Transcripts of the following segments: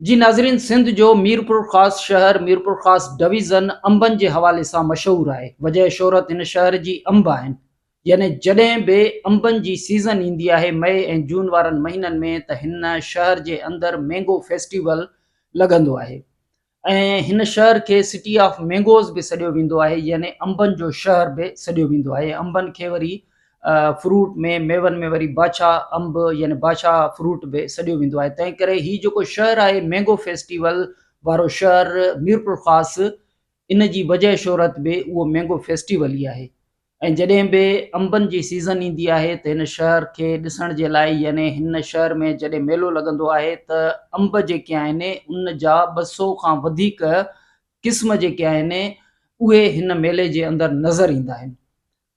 जी नाज़रीन, सिंध जो मीरपुर ख़ास शहर, मीरपुर ख़ास डिवीज़न अंबनि जे हवाले सां मशहूरु आहे। वजह शोहरत हिन शहर जी अंब आहिनि। यानी जॾहिं बि अंबनि जी सीज़न ईंदी आहे मई ऐं जून वारनि महीननि में, त हिन शहर जे अंदरि मैंगो फेस्टिवल लॻंदो आहे। ऐं हिन शहर खे सिटी ऑफ मैंगोज़ बि सॾियो वेंदो आहे, यानी अंबनि जो शहर बि सॾियो वेंदो आहे। अंबनि खे वरी फ्रूट में, मेवनि में वरी बादशाह अंब यानी बादशाह फ्रूट बि सॾियो वेंदो आहे। तंहिं करे हीउ जेको शहर आहे मैंगो फेस्टिवल वारो शहर मीरपुर ख़ासि, इन जी वजह शोहरत बि उहो मैंगो फेस्टिवल ई आहे। ऐं जॾहिं बि अंबनि जी सीज़न ईंदी आहे त हिन शहर खे ॾिसण जे लाइ, यानी हिन शहर में जॾहिं मेलो लॻंदो आहे त अंब जेके आहिनि उन जा 200 खां वधीक क़िस्म जेके आहिनि उहे हिन मेले जे अंदरि नज़र ईंदा आहिनि।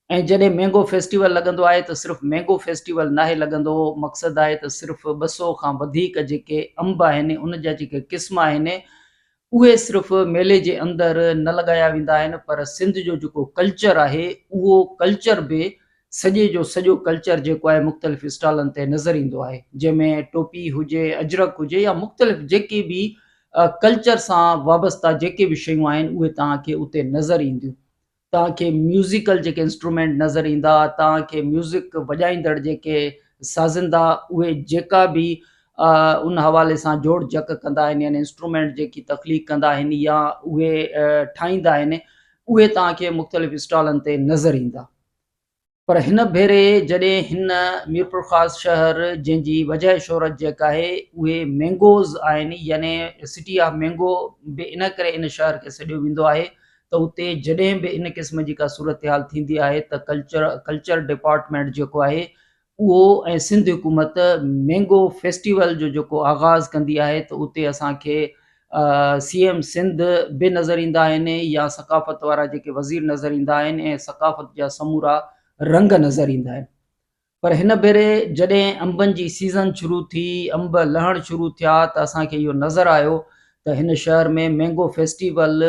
ऐं जॾहिं मैंगो फेस्टिवल लॻंदो आहे त सिर्फ़ु मैंगो फेस्टिवल नाहे लॻंदो, मक़सदु आहे त सिर्फ़ु 200 खां वधीक जेके अंब आहिनि उन जा जेके क़िस्म आहिनि उहे सिर्फ़ु मेले जे अंदरि न लॻाया वेंदा आहिनि, पर सिंध जो जेको कल्चर आहे उहो कल्चर बि सॼे जो सॼो कल्चर जेको आहे मुख़्तलिफ़ स्टॉलनि ते नज़र ईंदो आहे, जंहिंमें टोपी हुजे, अजरक हुजे या मुख़्तलिफ़ जेके बि कल्चर सां वाबस्ता जेके बि शयूं आहिनि उहे तव्हांखे उते नज़र ईंदियूं। तव्हांखे म्यूज़िकल जेके इंस्ट्रूमेंट नज़र ईंदा, तव्हांखे म्यूज़िक वॼाईंदड़ जेके साज़िंदा उहे जेका बि उन हवाले सां जोड़ जक कंदा आहिनि, यानी इंस्ट्रूमेंट जेकी तख़लीक़ कंदा आहिनि या उहे ठाहींदा आहिनि, उहे तव्हांखे मुख़्तलिफ़ स्टॉलनि ते नज़र ईंदा। पर हिन भेरे जॾहिं हिन मीरपुर ख़ासि शहर जंहिंजी वजह शोहरत जेका आहे उहे मैंगोज़ आहिनि, यानी सिटी ऑफ मैंगो बि इन करे इन शहर खे सॾियो वेंदो आहे त उते जॾहिं बि इन क़िस्म जी का सूरत हाल थींदी आहे त कल्चर डिपार्टमेंट जेको आहे उहो ऐं सिंध हुकूमत मैंगो फेस्टिवल जो जेको आगाज़ कंदी आहे त उते असांखे सीएम सिंध बि नज़र ईंदा आहिनि या सक़ाफ़त वारा जेके वज़ीर नज़र ईंदा आहिनि ऐं सक़ाफ़त जा समूरा रंग नज़र ईंदा आहिनि। पर हिन भेरे जॾहिं अंबनि जी सीज़न शुरू थी, अंब लहण शुरू थिया त असांखे इहो नज़र आयो त हिन शहर में मैंगो फेस्टिवल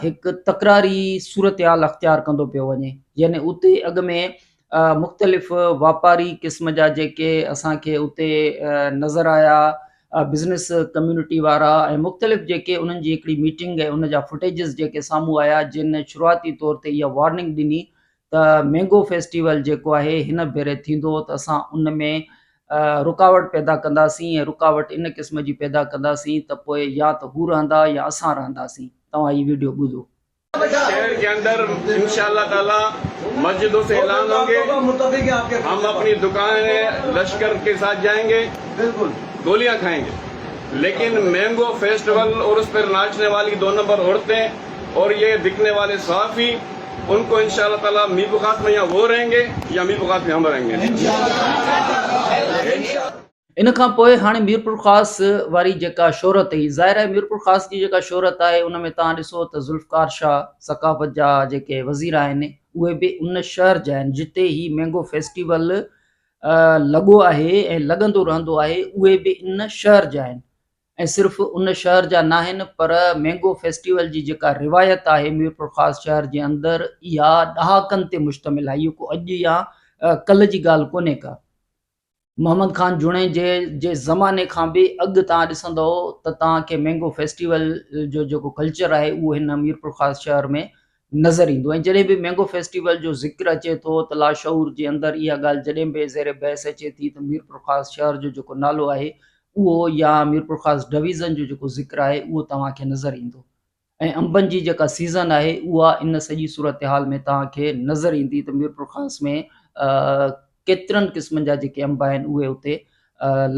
हिकु तकरारी सूरत हाल अख़्तियार कंदो पियो वञे। यानी उते अॻ में मुख़्तलिफ़ वापारी क़िस्म जा जेके असांखे उते नज़र आया, बिज़नेस कम्यूनिटी वारा ऐं मुख़्तलिफ़ जेके उन्हनि जी हिकिड़ी मीटिंग ऐं उन जा फुटेजिस जेके साम्हूं आया, जिन शुरूआती तौर ते इहा वार्निंग ॾिनी त मैंगो फेस्टिवल जेको आहे हिन भेरे थींदो त असां उन में रुकावट पैदा कंदासीं, ऐं रुकावट इन क़िस्म जी पैदा कंदासीं त पोइ या त हू रहंदा या असां रहंदासीं। तव्हां ये वीडियो ॿुधो। शहर के अंदर इंशाअल्लाह ताला मस्जिदों से ऐलान होंगे, हम अपनी दुकानें लश्कर के साथ जाएंगे, बिल्कुल गोलियां खाएंगे, लेकिन मैंगो फेस्टिवल और उस पर नाचने वाली 2 नंबर औरतें और ये दिखने वाले सहाफी, उनको इंशाअल्लाह ताला मीरपुर में या वो रहेंगे या मीरपुर में हम रहेंगे। इन खां पोइ हाणे मीरपुर ख़ासि वारी जेका शोहरत हुई, ज़ाहिर आहे मीरपुर ख़ासि जी जेका शोहरत आहे उन में तव्हां ॾिसो त ज़ुल्फ़कार शाह सक़ाफ़त जा जेके वज़ीर आहिनि उहे बि उन शहर जा आहिनि जिते ही मैंगो फेस्टिवल लॻो आहे ऐं लॻंदो रहंदो आहे, उहे बि इन शहर जा आहिनि। ऐं सिर्फ़ु उन शहर जा न आहिनि, पर मैंगो फेस्टिवल जी जेका रिवायत आहे मीरपुर ख़ासि शहर जे अंदरि, इहा ॾहाकनि ते मुश्तमिल आहे। इहो को अॼु या कल्ह जी ॻाल्हि कोन्हे का। मोहम्मद ख़ान जुणे जे ज़माने खां बि अॻु तव्हां ॾिसंदव त तव्हांखे मैंगो फेस्टिवल जो जेको कल्चर आहे उहो हिन मीरपुर ख़ासि शहर में नज़र ईंदो। ऐं जॾहिं बि मैंगो फेस्टिवल जो ज़िक्र अचे थो त लाशऊर जे अंदरि इहा ॻाल्हि जॾहिं बि ज़ेर बहस अचे थी त मीरपुर ख़ासि शहर जो जेको नालो आहे उहो या मीरपुर ख़ासि डिवीज़न जो जेको ज़िक्र आहे उहो तव्हांखे नज़र ईंदो। ऐं अंबनि जी जेका सीज़न आहे उहा इन सॼी सूरत हाल में तव्हांखे नज़र ईंदी त मीरपुर ख़ासि में केतिरनि क़िस्मनि जा जेके अंब आहिनि उहे उते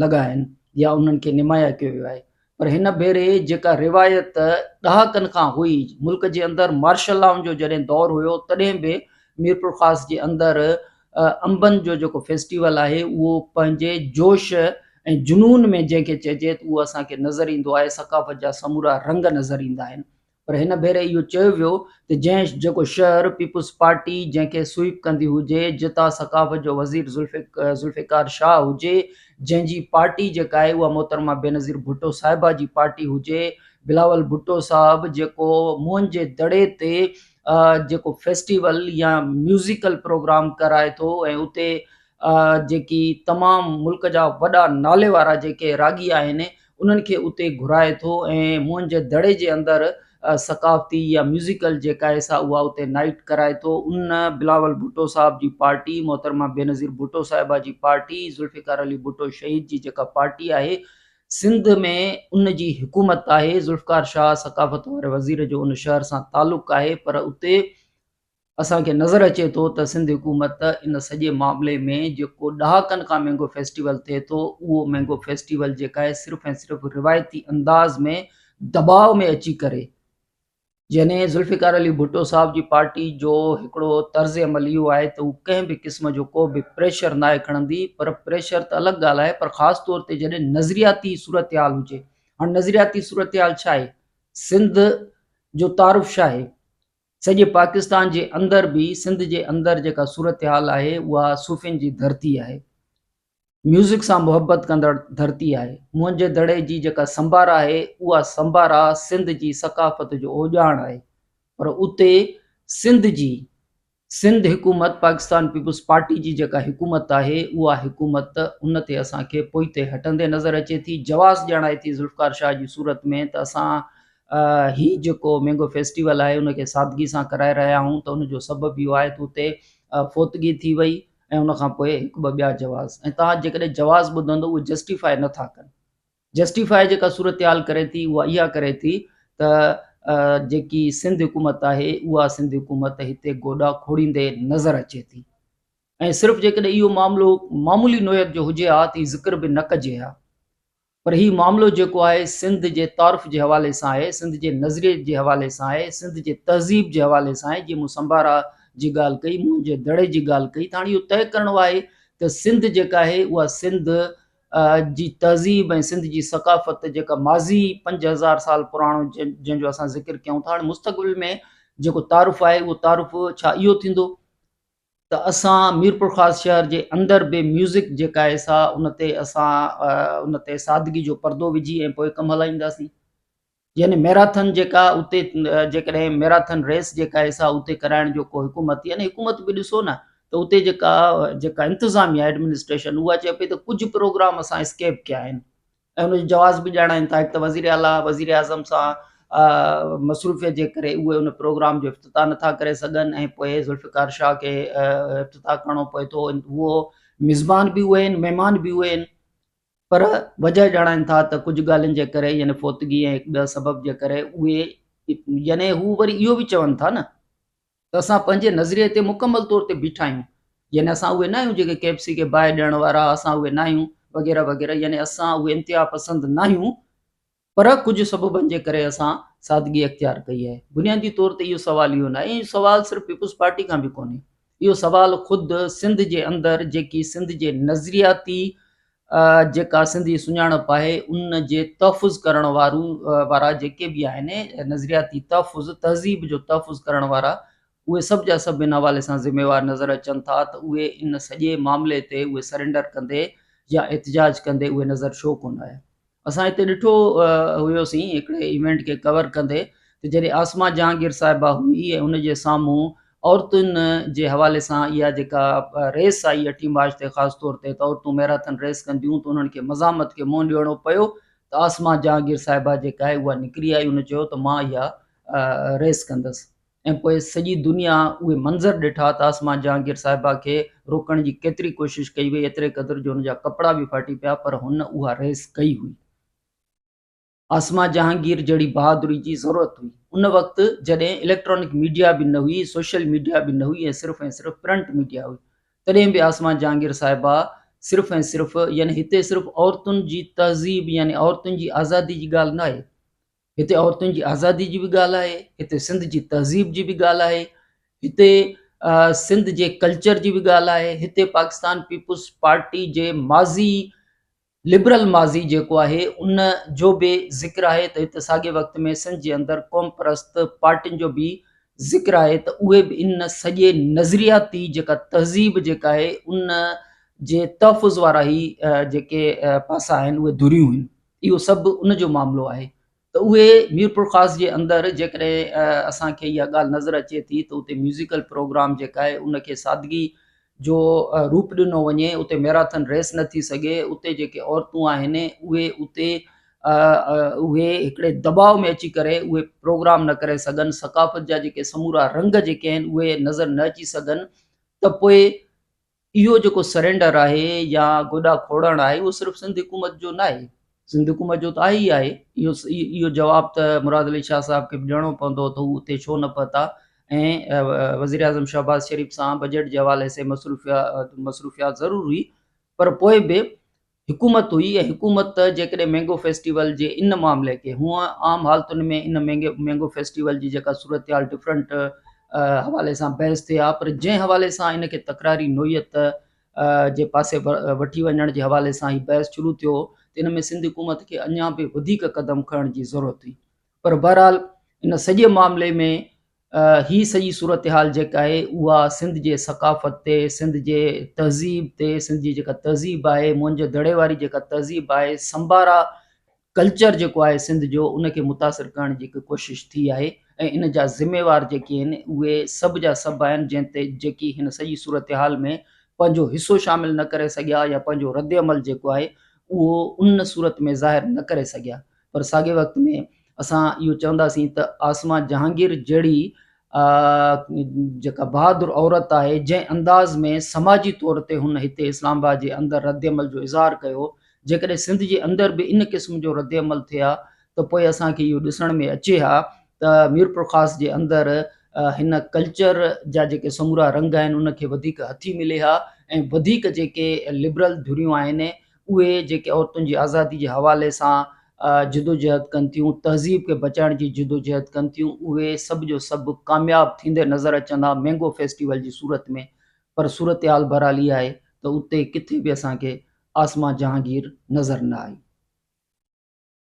लॻा आहिनि या उन्हनि खे निमाया कयो वियो आहे। पर हिन भेरे जेका रिवायत ॾहाकनि खां हुई, मुल्क जे अंदरि मार्शल लॉ जो जॾहिं दौरु हुयो तॾहिं बि मीरपुर ख़ासि जे अंदरि अंबनि जो जेको फेस्टिवल आहे उहो पंहिंजे जोश ऐं जुनून में जंहिंखे चइजे त उहो असांखे नज़र ईंदो आहे, सक़ाफ़त जा समूरा रंग नज़र ईंदा आहिनि। पर हिन भेरे इहो चयो वियो त जेको शहर पीपुल्स पार्टी जंहिंखे स्वीप कंदी हुजे, जितां सक़ाफ़त जो वज़ीर ज़ुल्फ़िकार शाह हुजे, जंहिंजी पार्टी जेका आहे उहा मोहतरमा बेनज़ीर भुट्टो साहिबा जी पार्टी हुजे, बिलावल भुट्टो साहब जेको मुंहंनि जे दड़े ते जेको फेस्टिवल या म्यूज़िकल प्रोग्राम कराए थो ऐं उते जेकी तमामु मुल्क जा वॾा नाले वारा जेके राॻी आहिनि उन्हनि खे उते घुराए थो ऐं मुंहं जे दड़े जे अंदरि सकाफ़ती या म्यूज़िकल जेका आहे सा उहा उते नाइट कराए थो। उन बिलावल भुट्टो साहब जी पार्टी, मोहतरमा बेनज़ीर भुट्टो साहिबा जी पार्टी, ज़ुल्फ़िकार अली भुट्टो शहीद जी जेका पार्टी आहे, सिंध में उन जी हुकूमत आहे। ज़ुल्फ़िकार शाह सकाफ़त वारे वज़ीर जो उन शहर सां तालुक़ु आहे, पर उते असांखे नज़र अचे थो त सिंध हुकूमत इन सॼे मामले में जेको ॾहाकनि खां मैंगो फेस्टिवल थिए थो, उहो मैंगो फेस्टिवल जेका आहे सिर्फ़ु ऐं सिर्फ़ु रिवायती अंदाज़ में दबाव में अची करे, यानी ज़ुल्फ़िकार अली भुट्टो साहब जी पार्टी जो हिकिड़ो तर्ज़ अमल इहो आहे त हू कंहिं बि क़िस्म जो को बि प्रेशर न आहे खणंदी। पर प्रेशर त अलॻि ॻाल्हि आहे, पर ख़ासि तौर ते जॾहिं नज़रियाती सूरत हाल हुजे। हाणे नज़रियाती सूरत हाल छा आहे? सिंध जो तारुफ़ छा आहे? सॼे पाकिस्तान जे अंदरि बि सिंध जे अंदरि जेका सूरत हाल आहे उहा सूफ़ियुनि जी धरती आहे, म्यूज़िक सां मुहबत कंदड़ धरती आहे। मुंहं जे दड़े जी जेका संभार आहे उहा संभार सिंध जी सकाफ़त जो ओॼाण आहे। पर उते सिंध हुकूमत, पाकिस्तान पीपुल्स पार्टी जी जेका हुकूमत आहे, उहा हुकूमत उन ते असांखे पोइते हटंदे नज़र अचे थी। जवाज़ ॼाणाए थी ज़ुल्फ़िकार शाह जी सूरत में त असां ही जेको मैंगो फेस्टिवल आहे उनखे सादगी सां कराए रहिया आहियूं, त उनजो सबबु इहो आहे त उते फ़ौतगी थी वई ऐं उनखां पोइ हिकु ॿ ॿिया जवाज़। ऐं तव्हां जेकॾहिं जवाज़ ॿुधंदो उहे जस्टिफाए नथा कनि। जस्टिफाए जेका सूरत हाल करे थी उहा इहा करे थी त जेकी सिंध हुकूमत आहे उहा सिंध हुकूमत हिते गोॾा खोड़ींदे नज़र अचे थी। ऐं सिर्फ़ु जेकॾहिं इहो मामिलो मामूली नोयत जो हुजे हा त ज़िक्र बि न कजे हा, पर हीउ मामिलो जेको आहे सिंध जे तारुफ़ जे हवाले सां आहे, सिंध जे नज़रिए जे हवाले सां आहे, सिंध जे तहज़ीब जे हवाले सां आहे। जीअं मूं संभारा जी ॻाल्हि कई, मुंहं जे दड़े जी ॻाल्हि कई, त हाणे इहो तइ करिणो आहे त सिंध जेका आहे उहा सिंध जी तहज़ीब ऐं सिंध जी सकाफ़त जेका माज़ी 5000 साल पुराणो जंहिंजो असां ज़िक्र कयूं था, हाणे मुस्तक़बिल में जेको तारुफ़ आहे उहो तारुफ़ छा इहो थींदो त असां मीरपुर ख़ासि शहर जे अंदरि बि म्यूज़िक जेका आहे सा उन ते असां उन ते सादगी जो पर्दो विझी ऐं पोइ कमु हलाईंदासीं। यानी मैराथन जेका उते जेकॾहिं मैराथन रेस जेका आहे सा उते कराइण जो को हुकूमत, यानी हुकूमत बि ॾिसो न त उते जेका इंतिज़ामिया एडमिनिस्ट्रेशन उहा चए पई त कुझु प्रोग्राम असां स्केप कया आहिनि ऐं उनजो जवाज़ बि ॼाणाइनि था। हिकु त वज़ीर आला वज़ीर आज़म सां मसरूफ़ियत जे करे उहे उन प्रोग्राम जो इफ़्तिताह नथा करे सघनि ऐं पोइ ज़ुल्फ़िकार शाह खे इफ़्तिताह करिणो पए थो। उहो मिज़मान बि उहे आहिनि, महिमान बि उहे आहिनि, पर वजह ॼाणाइनि था त कुझु ॻाल्हियुनि जे करे यानी फ़ौतगी ऐं हिकु ॿिया सबब जे करे उहे, यानी हू वरी इहो बि चवनि था न त असां पंहिंजे नज़रिए ते मुकमल तौर ते बीठा आहियूं, यानी असां उहे न आहियूं जेके KFC खे बाहि ॾियण वारा, असां उहे न आहियूं वग़ैरह वग़ैरह, यानी असां उहे इंतिहा पसंदि न आहियूं, पर कुझु सबबनि जे करे असां सादगी अख़्तियार कई आहे। बुनियादी तौर ते इहो सुवाल इहो न आहे, इहो सुवाल सिर्फ़ु पीपुल्स पार्टी खां बि कोन्हे, इहो सुवाल ख़ुदि सिंध जे अंदरि जेकी सिंध जे नज़रियाती जेका सिंधी सुञाणप आहे उन जे तहफ़ुज़ करण वारा जेके बि आहिनि नज़रियाती तहफ़ुज़, तहज़ीब जो तहफ़ुज़ करण वारा, उहे सभु जा सभु इन हवाले सां ज़िम्मेवार नज़र अचनि था त उहे इन सॼे मामले ते उहे सरेंडर कंदे या एहतिजाज कंदे उहे नज़र छो कोन आया। असां हिते ॾिठो हुयोसीं हिकिड़े इवेंट खे कवर कंदे त जॾहिं आसमा जहांगीर साहिबा हुई ऐं उनजे साम्हूं औरतुनि जे हवाले सां इहा जेका रेस आई 8 मार्च ते ख़ासि तौर ते त औरतूं मैराथन रेस कंदियूं त उन्हनि खे मज़ामत खे मुंहुं ॾियणो पियो त आसमा जहांगीर साहिबा जेका आहे उहा निकिरी आई, उन चयो त मां इहा रेस कंदसि ऐं पोइ सॼी दुनिया उहे मंज़र ॾिठा त आसमा जहांगीर साहिबा खे रोकण जी केतिरी कोशिशि कई वई, एतिरे क़दुरु जो हुनजा कपिड़ा बि फाटी पिया, पर हुन उहा रेस कई हुई। आसमा जहांगीर जहिड़ी बहादुरी जी ज़रूरत हुई उन वक़्तु जॾहिं इलेक्ट्रॉनिक मीडिया बि न हुई, सोशल मीडिया बि न हुई ऐं सिर्फ़ु प्रिंट मीडिया हुई, तॾहिं बि आसमा जहांगीर साहिबा सिर्फ़ु ऐं सिर्फ़ु, यानी हिते सिर्फ़ु औरतुनि जी तहज़ीब यानी औरतुनि जी आज़ादी जी ॻाल्हि न आहे, हिते औरतुनि जी आज़ादी जी बि ॻाल्हि आहे, हिते सिंध जी तहज़ीब जी बि ॻाल्हि आहे, हिते सिंध जे कल्चर जी बि ॻाल्हि आहे, हिते पाकिस्तान पीपुल्स पार्टी जे माज़ी लिबरल माज़ी जेको आहे उन जो बि ज़िक्र आहे त हिते साॻे वक़्त में सिंध जे अंदरि क़ौम परस्त पार्टियुनि जो बि ज़िक्र आहे त उहे बि इन सॼे नज़रियाती जेका तहज़ीब जेका आहे उन जे तहफ़ुज़ वारा ई जेके पासा आहिनि उहे धुरियूं आहिनि। इहो सभु उन जो मामिलो आहे त उहे मीरपुर ख़ासि जे अंदरि जेकॾहिं असांखे इहा ॻाल्हि नज़र अचे थी त उते म्यूज़िकल प्रोग्राम जेका आहे उनखे सादगी जो रूप ॾिनो वञे, उते मैराथन रेस न थी सघे, उते जेके औरतूं आहिनि उहे उते उहे हिकिड़े दबाव में अची करे उहे प्रोग्राम न करे सघनि, सक़ाफ़त जा जेके समूरा रंग जेके आहिनि उहे नज़र न अची सघनि, त पोइ इहो जेको सरेंडर आहे या गोॾा खोड़ण आहे उहो सिर्फ़ु सिंध हुकूमत जो न आहे, सिंध हुकूमत जो त आहे ई आहे। इहो जवाबु त मुराद अली शाह साहब खे बि ॾियणो पवंदो त हू उते छो न पहुता। ऐं वज़ीर आज़म शहबाज़ शरीफ़ सां बजट जे हवाले से मसरूफ़ियात ज़रूर हुई, पर पोइ बि हुकूमत हुई, ऐं हुकूमत जेकॾहिं मैंगो फेस्टिवल जे इन मामले खे, हूअं आम हालतुनि में इन मैंगो फेस्टिवल जी जेका सूरत हाल डिफरेंट हवाले सां बहस थिए आहे, पर जंहिं हवाले सां इन खे तकरारी नोयत जे पासे वठी वञण जे हवाले सां ही बहस शुरू थियो, त इन में सिंध हुकूमत खे अञा बि वधीक क़दम खणण जी ज़रूरत हुई। पर बहरहाल इन सॼे मामले में ही सॼी सूरत हाल जेका आहे उहा सिंध जे सक़ाफ़त ते, सिंध जे तहज़ीब ते, सिंध जी जेका तहज़ीब आहे, मुंहिंजे दड़े वारी जेका तहज़ीब आहे, संभारा कल्चर जेको आहे सिंध जो, उनखे मुतासिर करण जी हिकु कोशिशि थी आहे। ऐं इन जा ज़िम्मेवार जेके आहिनि उहे सभु जा सभु आहिनि, जंहिं ते जेकी हिन सॼी सूरत हाल में पंहिंजो हिसो शामिल न करे सघिया या पंहिंजो रद्द अमल जेको आहे उहो उन सूरत में ज़ाहिर न करे सघिया। पर साॻे वक़्त में असां इहो चवंदासीं त आसमा जहांगीर जहिड़ी जेका बहादुर औरत आहे, जंहिं अंदाज़ में समाजी तौर ते हुन हिते इस्लामाबाद जे अंदरि रद्द अमल जो इज़हार कयो, जेकॾहिं सिंध जे अंदरि बि इन क़िस्म जो रद्द अमल थिए हा त पोइ असांखे इहो ॾिसण में अचे हा त मीरपुर ख़ासि जे अंदरि हिन कल्चर जा जेके समूरा रंग आहिनि उनखे वधीक हथी मिले हा, ऐं वधीक जेके लिबरल धुरियूं आहिनि उहे जेके औरतुनि जी आज़ादी जे हवाले सां जिदोजहद कनि थियूं, तहज़ीब खे बचाइण जी जिदोजहद कनि थियूं, उहे सभु जो सभु कामयाबु थींदे नज़र अचंदा मैंगो फेस्टिवल जी सूरत में। पर सूरत हाल बहरहाल इहा आहे त उते किथे बि असांखे आसमा जहांगीर नज़र न आई।